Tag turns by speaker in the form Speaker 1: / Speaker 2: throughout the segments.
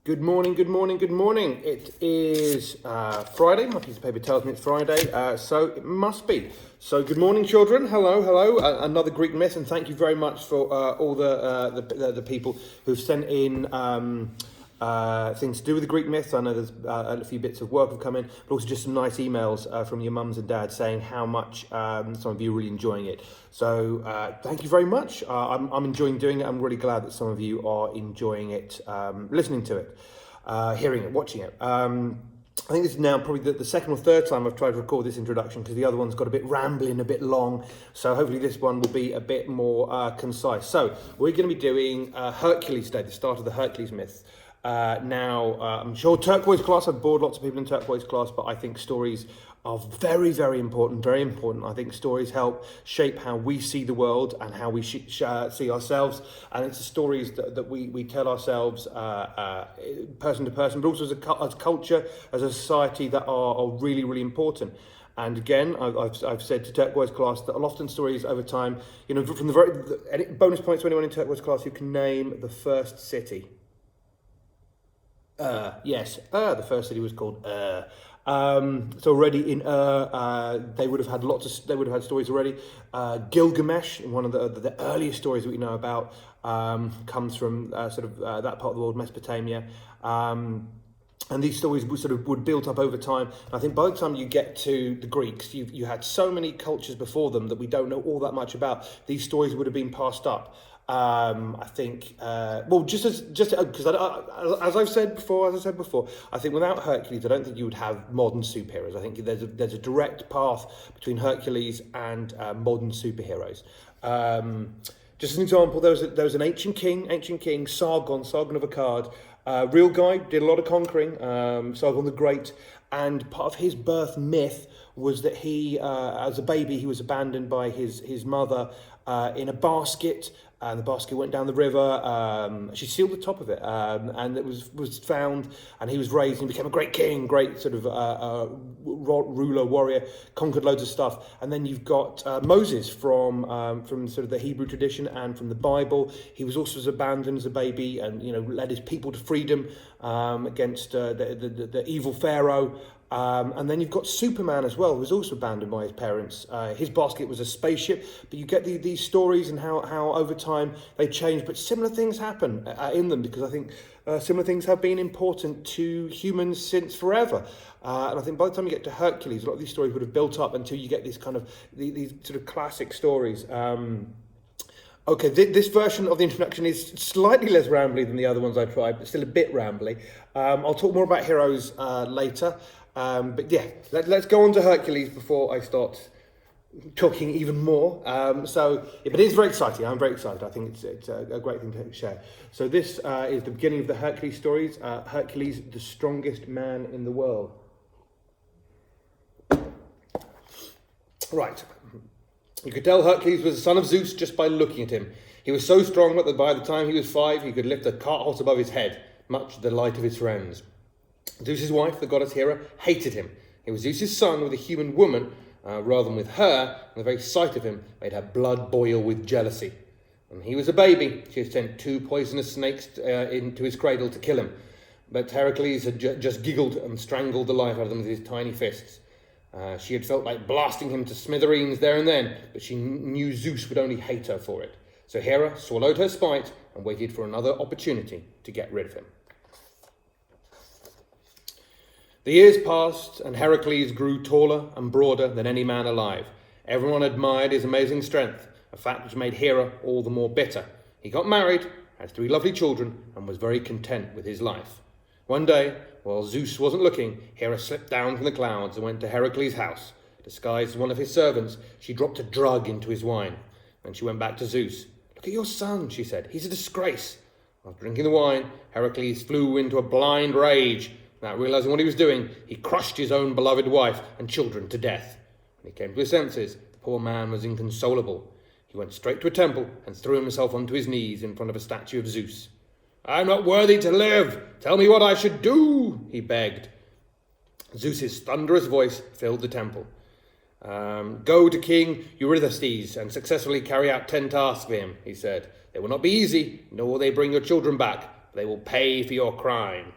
Speaker 1: Good morning, good morning, good morning. It is Friday. My piece of paper tells me it's Friday, so it must be. So good morning, children. Hello, hello. Another Greek myth, and thank you very much for all the people who've sent in things to do with the Greek myths. I know there's a few bits of work have come in, but also just some nice emails from your mums and dads saying how much some of you are really enjoying it. So thank you very much. I'm enjoying doing it. I'm really glad that some of you are enjoying it, listening to it, hearing it, watching it. I think this is now probably the second or third time I've tried to record this introduction because the other one's got a bit rambling, a bit long. So hopefully this one will be a bit more concise. So we're going to be doing Hercules today, the start of the Hercules myth. I'm sure turquoise class, I've bored lots of people in turquoise class, but I think stories are very, very important, very important. I think stories help shape how we see the world and how we see ourselves. And it's the stories that we tell ourselves person to person, but also as culture, as a society that are really, really important. And again, I've said to turquoise class that often stories over time, from the bonus points to anyone in turquoise class who can name the first city. Yes, the first city was called so already in they would have had stories already. Gilgamesh, one of the earliest stories that we know about, comes from that part of the world, Mesopotamia. And these stories would build up over time. And I think by the time you get to the Greeks, you had so many cultures before them that we don't know all that much about. These stories would have been passed up. I think, because as I've said before, I think without Hercules, I don't think you would have modern superheroes. I think there's a direct path between Hercules and modern superheroes. Just an example, there was an ancient king, Sargon of Akkad. Real guy, did a lot of conquering, Sargon the Great, and part of his birth myth was that he, as a baby, he was abandoned by his mother in a basket, and the basket went down the river. She sealed the top of it, and it was found, and he was raised and he became a great king, great sort of ruler, warrior, conquered loads of stuff. And then you've got Moses from sort of the Hebrew tradition and from the Bible. He was also abandoned as a baby, and led his people to freedom against the evil Pharaoh. And then you've got Superman as well, who was also abandoned by his parents. His basket was a spaceship, but you get these stories and how over time they change, but similar things happen in them, because I think similar things have been important to humans since forever. And I think by the time you get to Hercules, a lot of these stories would have built up until you get these sort of classic stories. Okay, this version of the introduction is slightly less rambly than the other ones I tried, but still a bit rambly. I'll talk more about heroes later. But yeah, let's go on to Hercules before I start talking even more. But it is very exciting. I'm very excited. I think it's a great thing to share. So this is the beginning of the Hercules stories. Hercules, the strongest man in the world. Right. You could tell Hercules was the son of Zeus just by looking at him. He was so strong that by the time he was 5, he could lift a cart horse above his head, much to the delight of his friends. Zeus's wife, the goddess Hera, hated him. He was Zeus's son with a human woman, rather than with her, and the very sight of him made her blood boil with jealousy. When he was a baby, she had sent 2 poisonous snakes into his cradle to kill him, but Heracles had just giggled and strangled the life out of them with his tiny fists. She had felt like blasting him to smithereens there and then, but she knew Zeus would only hate her for it. So Hera swallowed her spite and waited for another opportunity to get rid of him. The years passed, and Heracles grew taller and broader than any man alive. Everyone admired his amazing strength, a fact which made Hera all the more bitter. He got married, had 3 lovely children, and was very content with his life. One day, while Zeus wasn't looking, Hera slipped down from the clouds and went to Heracles' house. Disguised as one of his servants, she dropped a drug into his wine. Then she went back to Zeus. "Look at your son," she said. "He's a disgrace." After drinking the wine, Heracles flew into a blind rage. Without realizing what he was doing, he crushed his own beloved wife and children to death. When he came to his senses, the poor man was inconsolable. He went straight to a temple and threw himself onto his knees in front of a statue of Zeus. "I'm not worthy to live. Tell me what I should do," he begged. Zeus's thunderous voice filled the temple. "Go to King Eurystheus and successfully carry out 10 tasks for him," he said. "They will not be easy, nor will they bring your children back. but they will pay for your crime.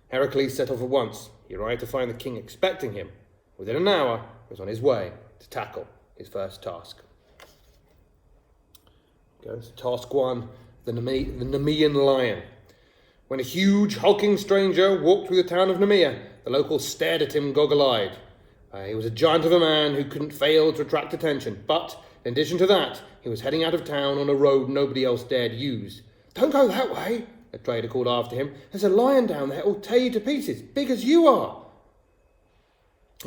Speaker 1: Heracles set off at once. He arrived to find the king expecting him. Within an hour, he was on his way to tackle his first task. Goes to task 1, the Nemean lion. When a huge, hulking stranger walked through the town of Nemea, the locals stared at him goggle-eyed. He was a giant of a man who couldn't fail to attract attention, but in addition to that, he was heading out of town on a road nobody else dared use. "Don't go that way," a trader called after him. "There's a lion down there who'll tear you to pieces, big as you are."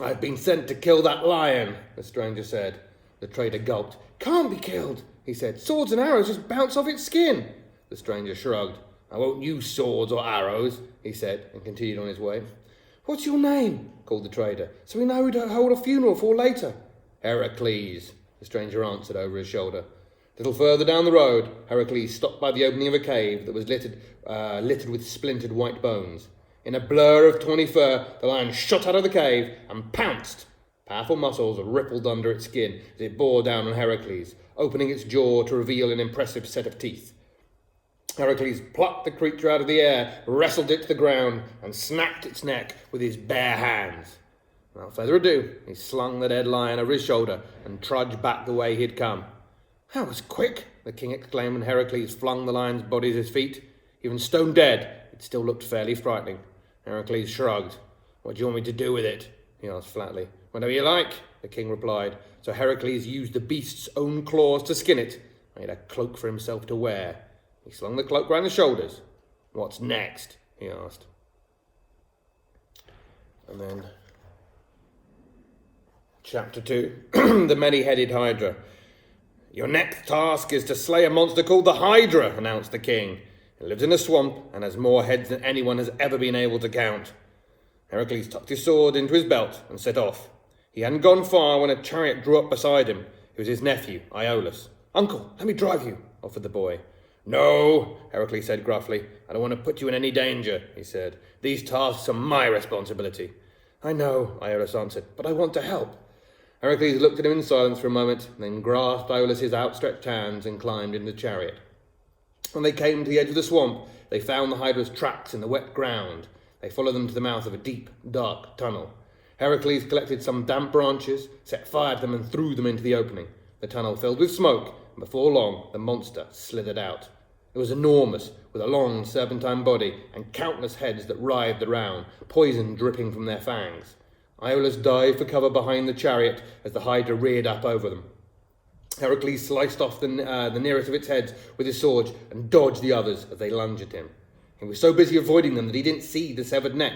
Speaker 1: "I've been sent to kill that lion," the stranger said. The trader gulped. "Can't be killed," he said. "Swords and arrows just bounce off its skin." The stranger shrugged. "I won't use swords or arrows," he said, and continued on his way. "What's your name?" called the trader, "so we know who to hold a funeral for later." "Heracles," the stranger answered over his shoulder. A little further down the road, Heracles stopped by the opening of a cave that was littered with splintered white bones. In a blur of tawny fur, the lion shot out of the cave and pounced. Powerful muscles rippled under its skin as it bore down on Heracles, opening its jaw to reveal an impressive set of teeth. Heracles plucked the creature out of the air, wrestled it to the ground, and snapped its neck with his bare hands. Without further ado, he slung the dead lion over his shoulder and trudged back the way he had come. "That was quick," the king exclaimed when Heracles flung the lion's body at his feet. Even stone dead, it still looked fairly frightening. Heracles shrugged. "What do you want me to do with it?" he asked flatly. "Whatever you like," the king replied. So Heracles used the beast's own claws to skin it, made a cloak for himself to wear. He slung the cloak round his shoulders. "What's next?" he asked. And then, Chapter 2, The Many-Headed Hydra. "Your next task is to slay a monster called the Hydra," announced the king. "It lives in a swamp and has more heads than anyone has ever been able to count." Heracles tucked his sword into his belt and set off. He hadn't gone far when a chariot drew up beside him. It was his nephew, Iolaus. "Uncle, let me drive you," offered the boy. "No," Heracles said gruffly. "I don't want to put you in any danger," he said. "These tasks are my responsibility." "I know," Iolaus answered, "but I want to help." Heracles looked at him in silence for a moment, then grasped Iolaus's outstretched hands and climbed into the chariot. When they came to the edge of the swamp, they found the Hydra's tracks in the wet ground. They followed them to the mouth of a deep, dark tunnel. Heracles collected some damp branches, set fire to them and threw them into the opening. The tunnel filled with smoke, and before long the monster slithered out. It was enormous, with a long serpentine body and countless heads that writhed around, poison dripping from their fangs. Iolaus dived for cover behind the chariot as the Hydra reared up over them. Heracles sliced off the nearest of its heads with his sword and dodged the others as they lunged at him. He was so busy avoiding them that he didn't see the severed neck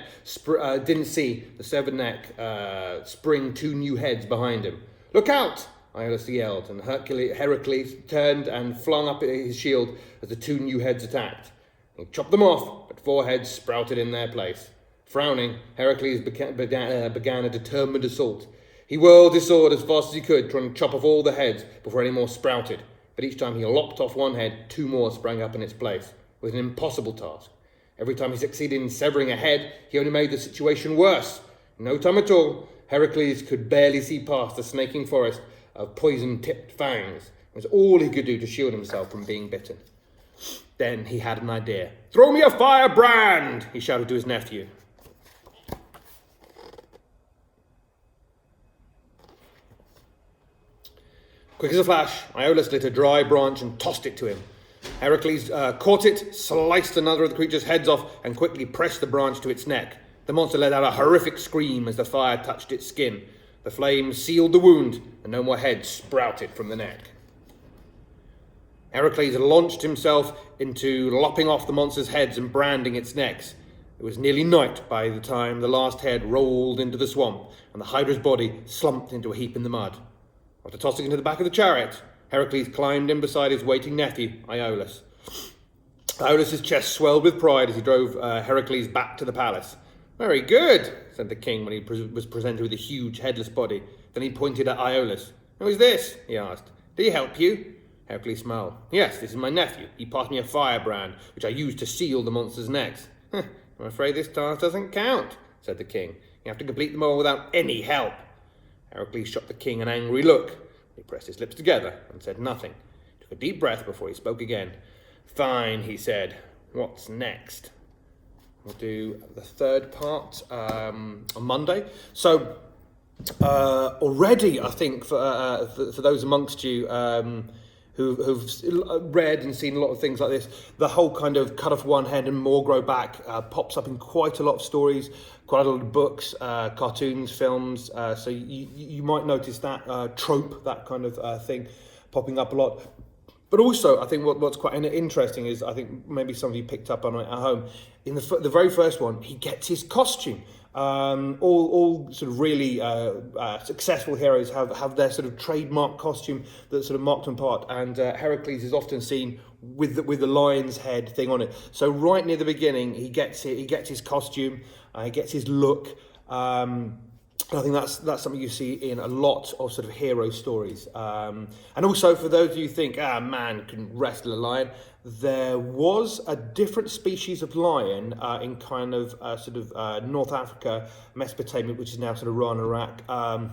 Speaker 1: spring 2 new heads behind him. "Look out!" Iolaus yelled, and Heracles turned and flung up his shield as the 2 new heads attacked. He chopped them off, but 4 heads sprouted in their place. Frowning, Heracles began a determined assault. He whirled his sword as fast as he could, trying to chop off all the heads before any more sprouted. But each time he lopped off 1 head, 2 more sprang up in its place. It was an impossible task. Every time he succeeded in severing a head, he only made the situation worse. In no time at all, Heracles could barely see past the snaking forest of poison-tipped fangs. It was all he could do to shield himself from being bitten. Then he had an idea. "Throw me a firebrand!" he shouted to his nephew. Quick as a flash, Iolaus lit a dry branch and tossed it to him. Heracles caught it, sliced another of the creature's heads off, and quickly pressed the branch to its neck. The monster let out a horrific scream as the fire touched its skin. The flames sealed the wound, and no more heads sprouted from the neck. Heracles launched himself into lopping off the monster's heads and branding its necks. It was nearly night by the time the last head rolled into the swamp, and the Hydra's body slumped into a heap in the mud. After tossing into the back of the chariot, Heracles climbed in beside his waiting nephew, Iolaus. Iolaus's chest swelled with pride as he drove Heracles back to the palace. "Very good," said the king when he was presented with a huge headless body. Then he pointed at Iolaus. "Who is this?" he asked. "Did he help you?" Heracles smiled. "Yes, this is my nephew. He passed me a firebrand, which I used to seal the monster's necks." "I'm afraid this task doesn't count," said the king. "You have to complete them all without any help." Heracles shot the king an angry look. He pressed his lips together and said nothing. He took a deep breath before he spoke again. "Fine," he said. what's next? We'll do the third part on Monday. So already, I think for those amongst you who've read and seen a lot of things like this, the whole kind of cut off one head and more grow back pops up in quite a lot of stories, quite a lot of books, cartoons, films. So you might notice that trope, that kind of thing, popping up a lot. But also, I think what's quite interesting is, I think maybe some of you picked up on it at home, in the very first one, he gets his costume. All sort of really successful heroes have their sort of trademark costume that's sort of marked them apart, and Heracles is often seen with the lion's head thing on it. So right near the beginning, he gets his costume, he gets his look. And I think that's something you see in a lot of sort of hero stories. And also, for those of you who think, man can wrestle a lion, there was a different species of lion in kind of North Africa, Mesopotamia, which is now sort of Iran, Iraq. I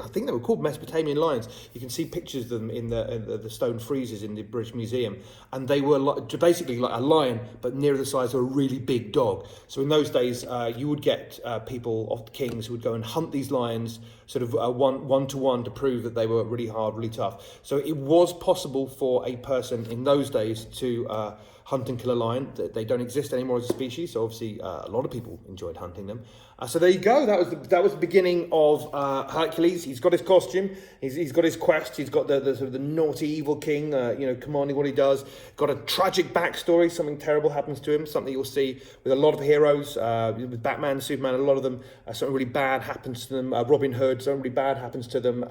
Speaker 1: think they were called Mesopotamian lions. You can see pictures of them in the stone friezes in the British Museum, and they were basically like a lion, but near the size of a really big dog. So in those days, you would get people, kings, who would go and hunt these lions, sort of one to one, to prove that they were really hard, really tough. So it was possible for a person in those days to hunt and kill a lion. They don't exist anymore as a species, so obviously a lot of people enjoyed hunting them. So there you go. That was the beginning of Hercules. He's got his costume. He's got his quest. He's got the sort of the naughty evil king, commanding what he does. Got a tragic backstory. Something terrible happens to him. Something you'll see with a lot of heroes, with Batman, Superman. A lot of them, something really bad happens to them. Robin Hood, something really bad happens to them.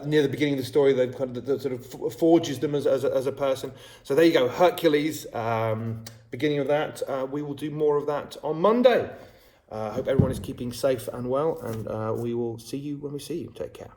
Speaker 1: Near the beginning of the story, they've kind of sort of forges them as a person. So there you go, Hercules. Beginning of that. We will do more of that on Monday. Hope everyone is keeping safe and well, and we will see you when we see you. Take care.